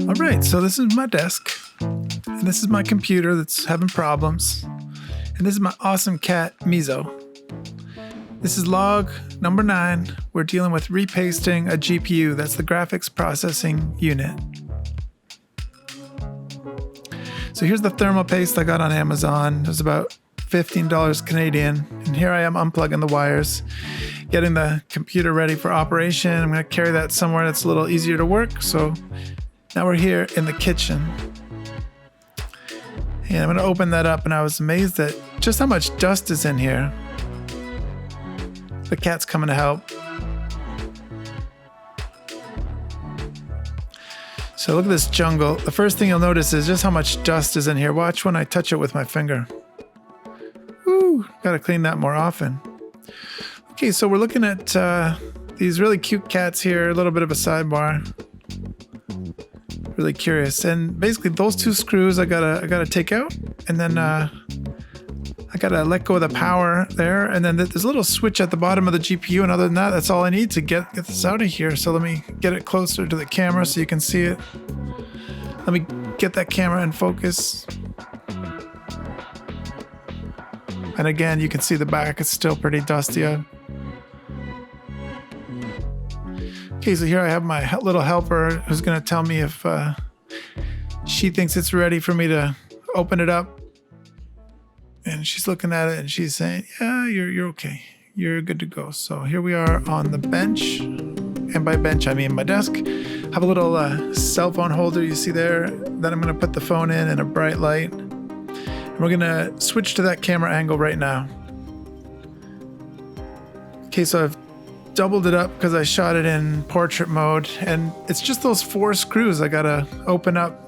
All right, so this is my desk, and this is my computer that's having problems, and this is my awesome cat, Mizo. This is Log.009. We're dealing with repasting a GPU. That's the graphics processing unit. So here's the thermal paste I got on Amazon. It was about $15 Canadian. And here I am unplugging the wires, getting the computer ready for operation. I'm going to carry that somewhere that's a little easier to work. So now we're here in the kitchen. And I'm going to open that up, and I was amazed at just how much dust is in here. The cat's coming to help. So look at this jungle. The first thing you'll notice is just how much dust is in here. Watch when I touch it with my finger. Woo, gotta clean that more often. Okay, so we're looking at these really cute cats here. A little bit of a sidebar. Really curious. And basically those two screws I gotta take out, and then I gotta let go of the power there, and then there's a little switch at the bottom of the GPU, and other than that, that's all I need to get this out of here. So let me get it closer to the camera so you can see it. Let me get that camera in focus. And again, you can see the back, it's still pretty dusty. Okay, so here I have my little helper who's gonna tell me if she thinks it's ready for me to open it up. And she's looking at it and she's saying, yeah, you're okay. You're good to go. So here we are on the bench. And by bench, I mean my desk. I have a little cell phone holder you see there. Then I'm going to put the phone in and a bright light. And we're going to switch to that camera angle right now. Okay, so I've doubled it up because I shot it in portrait mode. And it's just those 4 screws I got to open up.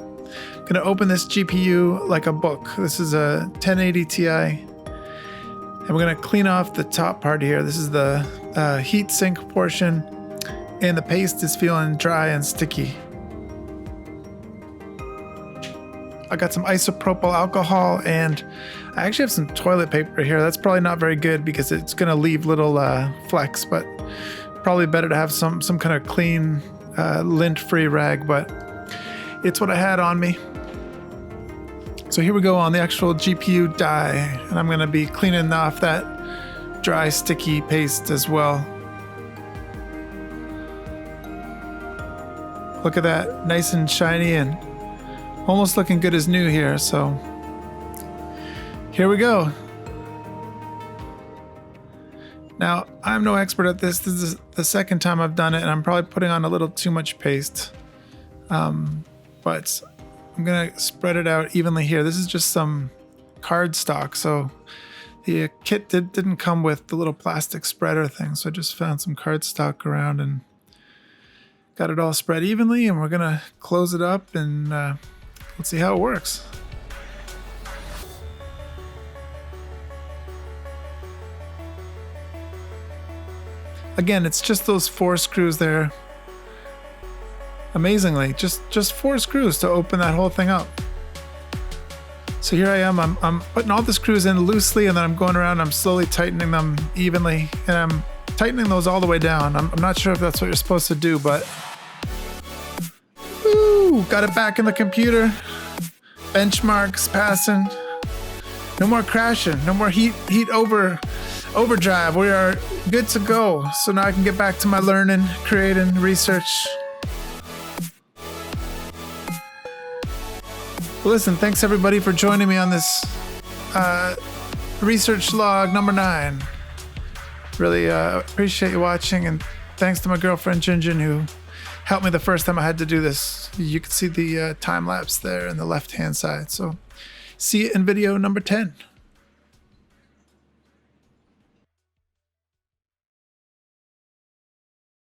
I'm going to open this GPU like a book. This is a 1080 Ti. And we're going to clean off the top part here. This is the heat sink portion. And the paste is feeling dry and sticky. I got some isopropyl alcohol, and I actually have some toilet paper here. That's probably not very good because it's going to leave little flecks, but probably better to have some kind of clean lint-free rag, but it's what I had on me. So here we go on the actual GPU die, and I'm going to be cleaning off that dry, sticky paste as well. Look at that, nice and shiny and almost looking good as new here. So here we go. Now, I'm no expert at this. This is the second time I've done it, and I'm probably putting on a little too much paste. But I'm gonna spread it out evenly here. This is just some cardstock, so the kit didn't come with the little plastic spreader thing, so I just found some cardstock around and got it all spread evenly, and we're gonna close it up and let's see how it works. Again, it's just those 4 screws there. Amazingly, just 4 screws to open that whole thing up. So here I am, I'm putting all the screws in loosely, and then I'm going around, I'm slowly tightening them evenly, and I'm tightening those all the way down. I'm not sure if that's what you're supposed to do, but woo, got it back in the computer. Benchmarks passing. No more crashing, no more heat overdrive. We are good to go. So now I can get back to my learning, creating, research. Well, listen, thanks everybody for joining me on this research log number 9. Really appreciate you watching, and thanks to my girlfriend Jinjin who helped me the first time I had to do this. You can see the time lapse there in the left hand side. So see you in video number 10.